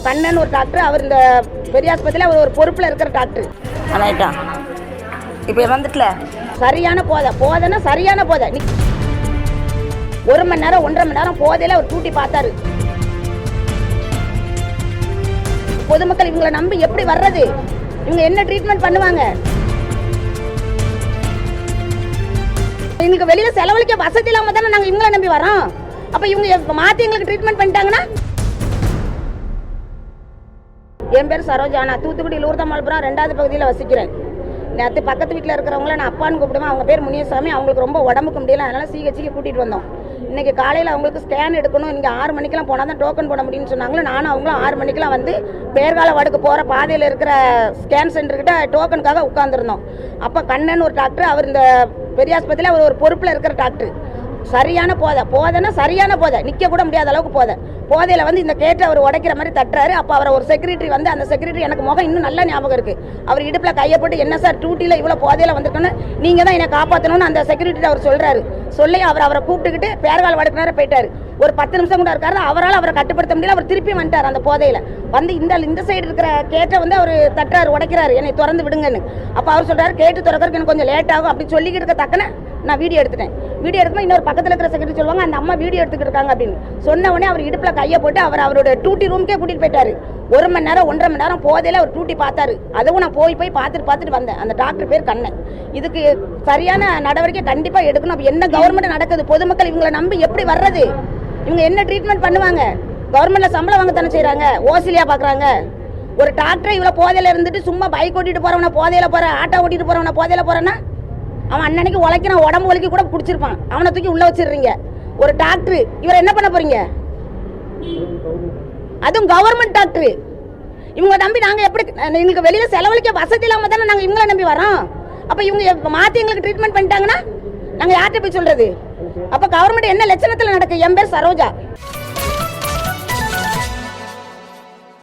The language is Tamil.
கண்ணன் ஒரு டாக்டர், அவர் இந்த பெரிய ஆஸ்பத்திரியில் அவர் ஒரு பொறுப்பில் இருக்கிற டாக்டர். ஆனாயிட்டா இப்போ வந்துட்டல சரியான போதைன்னா சரியான போதை. 1 மணி நேரம் 1.5 மணி நேரம் போதையில் அவர் டூட்டி பார்த்தாரு. பொதுமக்கள் இவங்களை நம்பி எப்படி வர்றது? இவங்க என்ன ட்ரீட்மெண்ட் பண்ணுவாங்க? எங்களுக்கு வெளியில செலவழிக்க வசதி இல்லாம தானே நாங்க இவங்களை நம்பி வரோம். அப்ப இவங்க மாத்தி எங்களுக்கு ட்ரீட்மெண்ட் பண்ணிட்டாங்கன்னா. என் பேர் சரோஜா, நான் தூத்துக்குடி லூர்தமால்புரம் 2வது பகுதியில் வசிக்கிறேன். நேற்று பக்கத்து வீட்டில் இருக்கிறவங்கள நான் அப்பான்னு கூப்பிடுவேன். அவங்க பேர் முனியசாமி. அவங்களுக்கு ரொம்ப உடம்புக்கு முடியல, அதனால சிஹெச்சுக்கு கூட்டிட்டு வந்தோம். இன்னைக்கு காலையில் அவங்களுக்கு ஸ்கேன் எடுக்கணும். இங்கே 6 மணிக்கெல்லாம் போனால் தான் டோக்கன் போட முடியும்னு சொன்னாங்களோ. நானும் அவங்களும் 6 மணிக்கெல்லாம் வந்து பேர்கால வார்டுக்கு போகிற பாதையில் இருக்கிற ஸ்கேன் சென்டர்கிட்ட டோக்கனுக்காக உட்காந்துருந்தோம். அப்போ கண்ணன் ஒரு டாக்டர், அவர் இந்த பெரிய ஆஸ்பத்திரியில் அவர் ஒரு பொறுப்பில் இருக்கிற டாக்டர். சரியான போதைன்னா சரியான போதை, நிற்க கூட முடியாத அளவுக்கு போதையில் வந்து இந்த கேட்டை அவர் உடைக்கிற மாதிரி தட்டுறாரு. அப்போ அவரை ஒரு செக்ரட்டரி வந்து, அந்த செக்ரட்டரி எனக்கு முகம் இன்னும் நல்லா ஞாபகம் இருக்கு. அவர் இடுப்பில் கையை போட்டு, என்ன சார் டியூட்டியில் இவ்வளோ போதையில் வந்திருக்கோன்னு, நீங்கள் தான் என்னை காப்பாற்றணும்னு அந்த செக்ரட்டரி அவர் சொல்கிறாரு. சொல்லி அவரை கூப்பிட்டுக்கிட்டு பேர்கால் வடக்குனார போயிட்டாரு. ஒரு 10 நிமிஷம் கூட இருக்காரு. அவரால் அவரை கட்டுப்படுத்த முடியல. அவர் திருப்பி வந்துட்டார். அந்த போதையில் வந்து இந்த சைடு இருக்கிற கேட்டை வந்து அவர் தட்டுறாரு, உடைக்கிறாரு, என்னை திறந்து விடுங்கன்னு. அப்போ அவர் சொல்கிறாரு, கேட்டு திறக்கிறதுக்கு எனக்கு கொஞ்சம் லேட் ஆகும் அப்படின்னு சொல்லிக்கிட்டு இருக்க தக்கன நான் வீடியோ எடுத்துட்டேன். வீடியோ எடுக்கும்போது இன்னொரு பக்கத்தில் இருக்கிற செக்ரட்டரி சொல்லுவாங்க, அந்த அம்மா வீடியோ எடுத்துக்கிட்டு இருக்காங்க அப்படின்னு சொன்ன உடனே அவர் இடுப்பில் கையை போட்டு அவரோட டியூட்டி ரூமுக்கே கூட்டிகிட்டு போயிட்டாரு. 1 மணி நேரம் 1.5 மணி நேரம் போதையில் அவர் டியூட்டி பார்த்தாரு. அதுவும் நான் போய் பார்த்துட்டு வந்தேன். அந்த டாக்டர் பேர் கண்ணன். இதுக்கு சரியான நடவடிக்கை கண்டிப்பாக எடுக்கணும். அப்போ என்ன கவர்மெண்ட் நடக்குது? பொதுமக்கள் இவங்களை நம்பி எப்படி வர்றது? இவங்க என்ன ட்ரீட்மெண்ட் பண்ணுவாங்க? கவர்மெண்ட்ல சம்பளம் வாங்க தானே செய்யறாங்க, ஓசிலியா பாக்குறாங்க. ஒரு டாக்டர் இவ்வளவு போதையில இருந்துட்டு சும்மா பைக் ஓட்டிட்டு போறவன போதையில போற, ஆட்டோ ஓட்டிட்டு போறவன போதையில போறேன்னா அவன் அன்னைக்கு உழைக்கிறான், உடம்பு வலிக்கு கூட குடிச்சிருப்பான். அவனை தூக்கி உள்ள வச்சிடுறீங்க. ஒரு டாக்டர் இவர் என்ன பண்ண போறீங்க? அதுவும் கவர்மெண்ட் டாக்டர். இவங்க நம்பி நாங்க எப்படி? எங்களுக்கு வெளியில செலவழிக்க வசதி இல்லாம தானே நாங்க இவங்களை நம்பி வரோம். அப்ப இவங்க மாத்தி எங்களுக்கு ட்ரீட்மெண்ட் பண்ணிட்டாங்கன்னா நாங்க யார்கிட்ட போய் சொல்றது? அப்ப கவர்மெண்ட் என்ன லட்சணத்துல நடக்கு? என் பேர் சரோஜா.